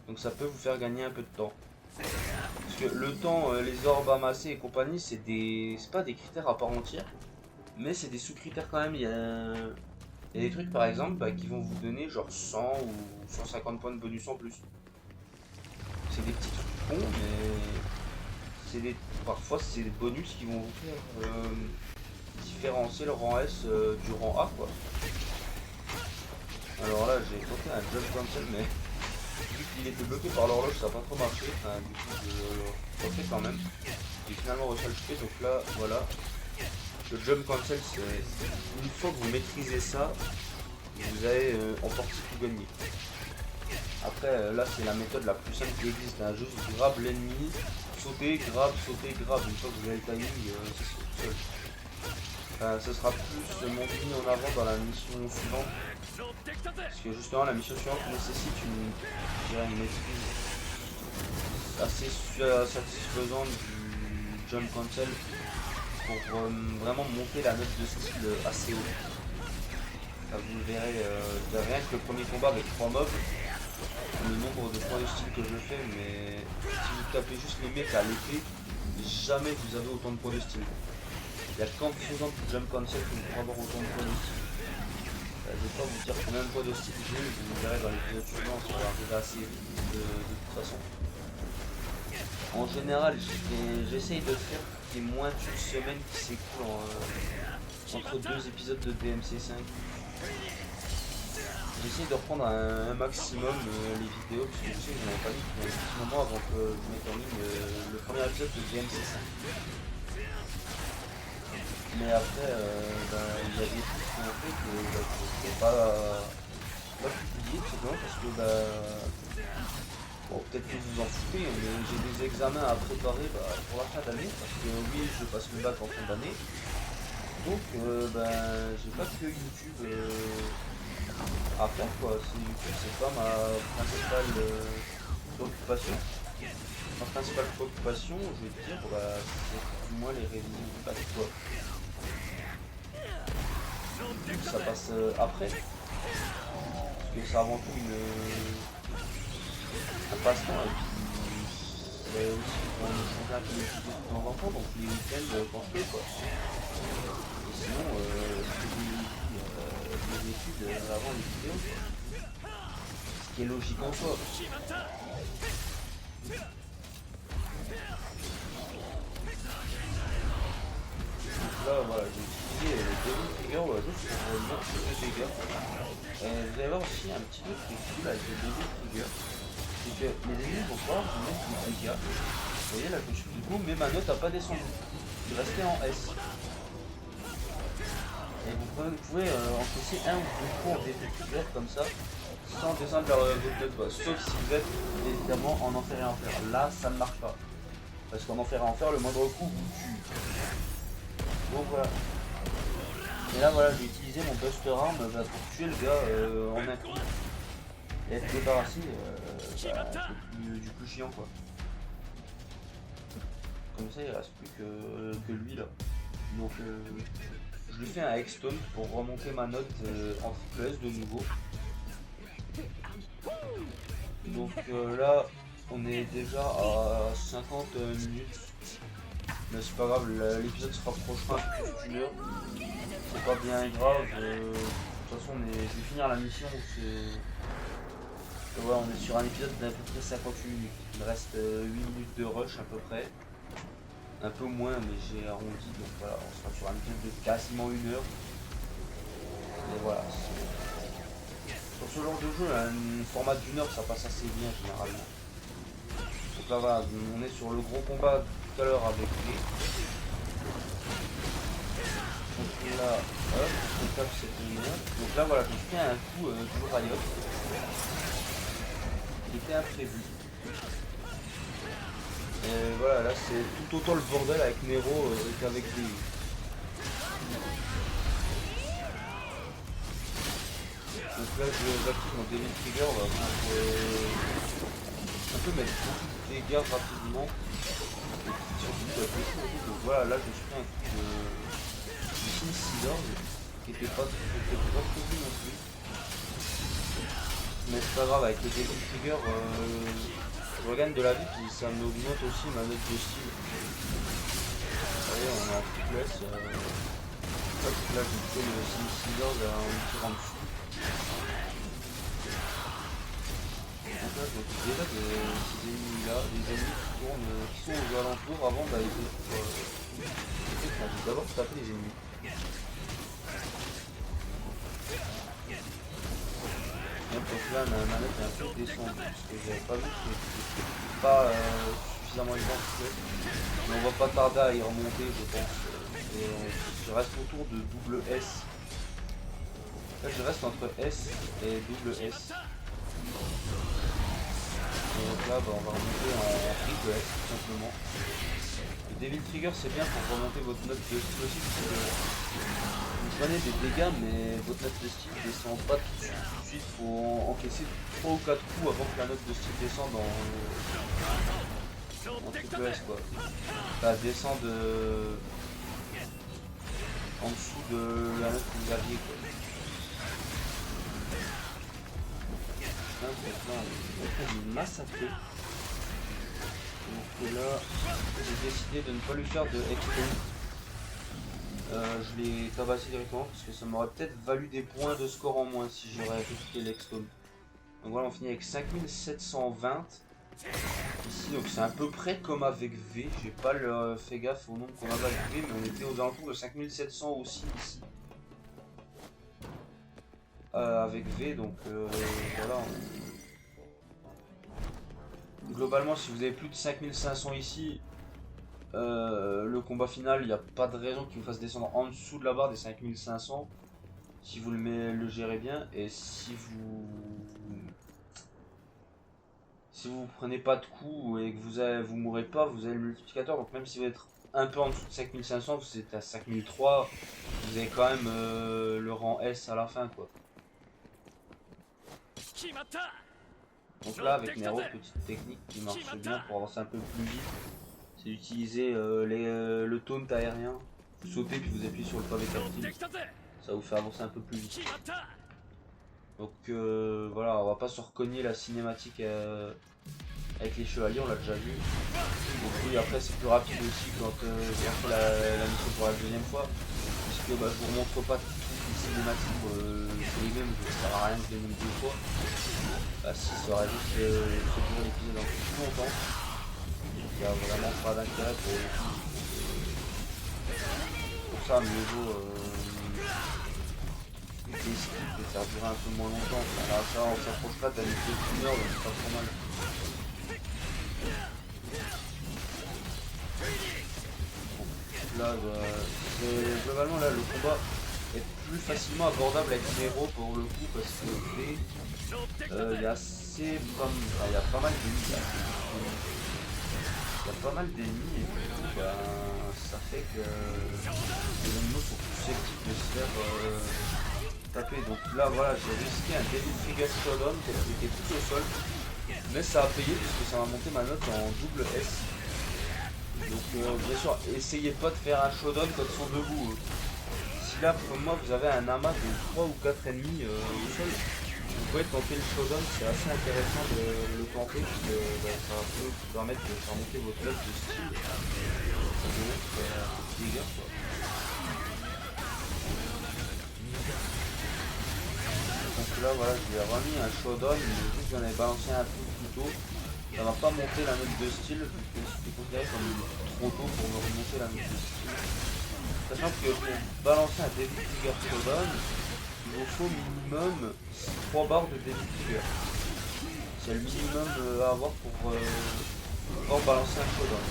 Donc ça peut vous faire gagner un peu de temps. Parce que le temps, les orbes amassés et compagnie, c'est pas des critères à part entière. Mais c'est des sous-critères quand même. Il y a des trucs par exemple qui vont vous donner genre 100 ou 150 points de bonus en plus. C'est des petits trucs cons, mais parfois c'est des bonus qui vont vous faire différencier le rang S du rang A quoi. Alors là j'ai tenté un jump cancel mais vu qu'il était bloqué par l'horloge ça n'a pas trop marché. Enfin, du coup je refais quand même. J'ai finalement réussi à le choper donc là voilà. Le jump cancel c'est une fois que vous maîtrisez ça, vous allez en partie tout gagner. Après là c'est la méthode la plus simple qui existe, hein. Juste grab l'ennemi, sauter, grab, une fois que vous avez le timing, c'est tout seul. Ce sera plus monté en avant dans la mission suivante. Parce que justement la mission suivante nécessite une maîtrise assez satisfaisante du jump cancel pour vraiment monter la note de style assez haut. Là, vous le verrez, rien que le premier combat avec 3 mobs, le nombre de points de style que je fais, mais si vous tapez juste les mecs à l'épée, jamais vous avez autant de points de style. Il y a qu'en faisant du jump cancel que vous pourrez avoir autant de points de style. Je vais pas vous dire combien de points de style j'ai, vous verrez dans les vidéos suivantes, ça va arriver assez vite de toute façon. En général, j'essaye de faire des moins d'une semaine qui s'écoulent entre 2 épisodes de DMC5. J'essaye de reprendre un maximum les vidéos, parce que je sais que je n'avais pas mis depuis un petit moment avant que je mette en ligne le premier épisode de DMC5. Mais après, il y a des trucs qui ont fait que je ne pas publier, tout simplement parce que bon, peut-être que vous en foutez, mais j'ai des examens à préparer pour la fin d'année, parce que oui, je passe le bac en fin d'année. Donc, j'ai pas que YouTube à faire quoi. YouTube, c'est pas ma principale préoccupation. Ma principale préoccupation, je vais te dire, c'est plus ou moins les révisions du bac quoi. Ça passe après, parce que c'est avant tout un passe-temps et puis c'est aussi pour me changer un peu les vidéos de temps en temps, donc les week-ends quand je fais quoi. Et sinon, les études avant les vidéos quoi. Ce qui est logique en soi. Là voilà, j'ai utilisé le Devil Trigger juste pour lancer le dégâts. Vous allez voir aussi un petit truc qui est cool avec le Devil Trigger, c'est que les ennemis vont pouvoir vous mettre des dégâts. Vous voyez là je suis du coup, mais ma note n'a pas descendu. Je suis resté en S. Et vous pouvez encaisser un ou deux coups en Devil Trigger comme ça, sans descendre vers votre note basse. Sauf si vous êtes évidemment en enfer et enfer. Là ça ne marche pas. Parce qu'en enfer et enfer, le moindre coup vous tue. Donc voilà. Et là voilà, j'ai utilisé mon Buster Arm pour tuer le gars en un coup. Et être débarrassé c'est du plus chiant quoi. Comme ça il reste plus que lui là. Donc je lui fais un X-Stone pour remonter ma note en triple S de nouveau. Donc là On est déjà à 50 minutes. Mais c'est pas grave, l'épisode se rapprochera un peu plus d'une heure. C'est pas bien grave. De toute façon, je vais finir la mission. Voilà, on est sur un épisode d'à peu près 58 minutes. Il me reste 8 minutes de rush à peu près. Un peu moins, mais j'ai arrondi. Donc voilà, on sera sur un épisode de quasiment 1 heure. Et voilà. Sur ce genre de jeu, un format d'une heure, ça passe assez bien généralement. Donc là, voilà, on est sur le gros combat tout à l'heure avec les. Donc là, hop, on tape cette lumière. Donc là, voilà, j'ai fait un coup du Riot. Qui était imprévu. Et voilà, là c'est tout autant le bordel avec Nero qu'avec des. Donc là j'active mon Devil Trigger pour un peu mettre beaucoup de dégâts rapidement. Donc voilà, là je suis un coup de Sin Scizors qui était pas prévu non plus. Mais c'est pas grave, avec le Devil Trigger je regagne de la vie puis ça m'augmente aussi ma note de style. Vous voyez, on est en faiblesse. Hop, là j'ai fait le Sin Scizors en tirant dessus. Donc là, je m'occupe déjà de ces ennemis là, des ennemis qui sont aux alentours avant d'aller je vais d'abord taper les ennemis. Donc là ma manette est un peu descendue parce que j'avais pas vu que c'était pas suffisamment identifié. Mais on va pas tarder à y remonter je pense. Et je reste autour de double S. Là je reste entre S et double S. Donc là on va remonter en triple S tout simplement. Le Devil Trigger c'est bien pour remonter votre note de style aussi parce que vous prenez des dégâts mais votre note de style descend pas tout de suite. Il faut encaisser 3 ou 4 coups avant que la note de style descende en triple S quoi. Ça descend en dessous de la note que vous aviez quoi. On est massacré. Donc là, j'ai décidé de ne pas lui faire de expo. Je l'ai tabassé directement parce que ça m'aurait peut-être valu des points de score en moins si j'aurais répliqué l'excom. Donc voilà, on finit avec 5720 ici, donc c'est à peu près comme avec V. J'ai pas fait gaffe au nombre qu'on avait avec V, mais on était aux alentours de 5700 aussi ici. Avec V, donc voilà. Globalement, si vous avez plus de 5500 ici, le combat final, il n'y a pas de raison qu'il vous fasse descendre en dessous de la barre des 5500 si vous le gérez bien. Et si vous prenez pas de coups et que vous mourrez pas, vous avez le multiplicateur. Donc même si vous êtes un peu en dessous de 5500, vous êtes à 5003, vous avez quand même le rang S à la fin quoi. Donc là avec Nero, petite technique qui marche bien pour avancer un peu plus vite, c'est d'utiliser le taunt aérien. Vous sautez puis vous appuyez sur le pavé tactile, ça vous fait avancer un peu plus vite. Donc voilà, on va pas se recogner la cinématique avec les chevaliers, on l'a déjà vu. Donc oui, après c'est plus rapide aussi quand j'ai fait la mission pour la deuxième fois, puisque je vous remontre pas toutes les cinématiques sur les games, ça sert à rien que je les montre deux fois. Si ça aurait juste fait durer l'épisode un peu plus longtemps, il n'y a vraiment pas d'intérêt pour ça, mieux vaut des skips et faire durer un peu moins longtemps. Là, ça on s'approche pas de la mission d'une heure, donc c'est pas trop mal. Là, globalement, là, le combat est plus facilement abordable avec Nero pour le coup parce que il y a pas mal d'ennemis. Il y a pas mal d'ennemis et du coup, ça fait que les animaux sont susceptibles de se faire taper. Donc là, voilà, j'ai risqué un Devil Trigger Showdown qui était tout au sol, mais ça a payé puisque ça m'a monté ma note en double S. Donc bien sûr, essayez pas de faire un showdown quand ils sont debout. Si là, comme moi, vous avez un amas de 3 ou 4 ennemis au sol, Vous pouvez tenter le Shodan, c'est assez intéressant de le tenter parce que ça peut vous permettre de faire monter votre level de style. Ça peut mettre un petit dégât quoi. Donc là voilà, je lui ai remis un Shodan, mais vu que j'en avais balancé un peu plus tôt, ça m'a pas monté la note de style, puisque c'était considéré comme trop tôt pour me remonter la note de style. Sachant que pour balancer un Devil Trigger Shodan, il vous faut minimum 3 barres de Devil Trigger. C'est le minimum à avoir pour pouvoir balancer un Shodan.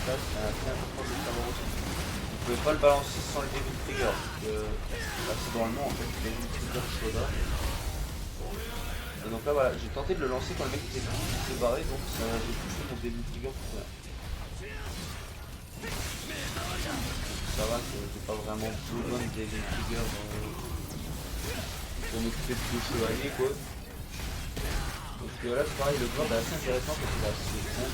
Ça c'est assez important de le savoir aussi. Vous pouvez pas le balancer sans le Devil Trigger, parce que là c'est dans le nom en fait, Devil Trigger Shodan. Et donc là voilà, j'ai tenté de le lancer quand le mec était barré, donc j'ai touché mon Devil Trigger pour rien. Ça va, j'ai pas vraiment besoin de Devil Trigger pour m'occuper de deux chevaliers quoi. Donc là c'est pareil, le board est assez intéressant parce que là c'est bon.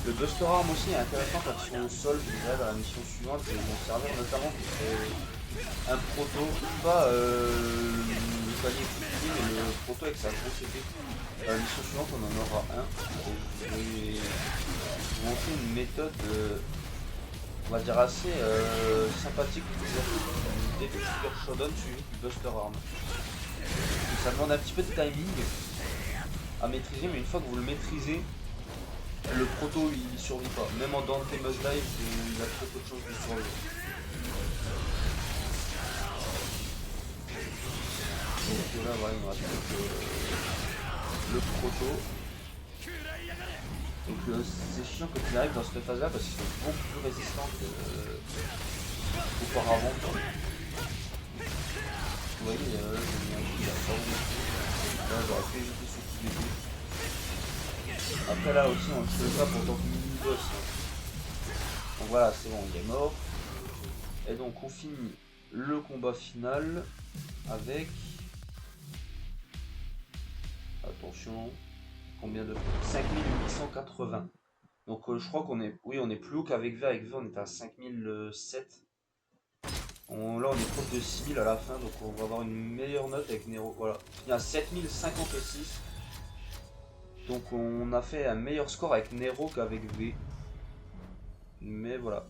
Le Buster Arm aussi est intéressant quand ils sont au sol, je dirais, dans la mission suivante, ils vont servir notamment pour un proto, pas le palier équipier, mais le proto avec sa grosse épée. La mission suivante on en aura un. Et je vais vous montrer une méthode on va dire assez sympathique du Devil Trigger Shodan suivi du Buster Arm. Donc, ça demande un petit peu de timing à maîtriser, mais une fois que vous le maîtrisez, le proto il survit pas. Même en Dante Must Dive, il a très peu de chances de survivre. Donc là voilà, il me reste plus que le proto. Donc c'est chiant quand il arrive dans cette phase là parce qu'ils sont beaucoup plus résistants qu'auparavant. Vous voyez, j'ai mis un coup, il a pas où. Là j'aurais pu éviter ce coup d'épée. Après là aussi on le fait pas pour tant que mini-boss. Donc voilà, c'est bon, il est mort. Et donc on finit le combat final avec... Attention, combien de... 5880. Donc je crois qu'on est... Oui, on est plus haut qu'avec V. Avec V on est à 5007. Là on est proche de 6000 à la fin, donc on va avoir une meilleure note avec Nero. Voilà, il y a 7056. Donc on a fait un meilleur score avec Nero qu'avec V. Mais voilà.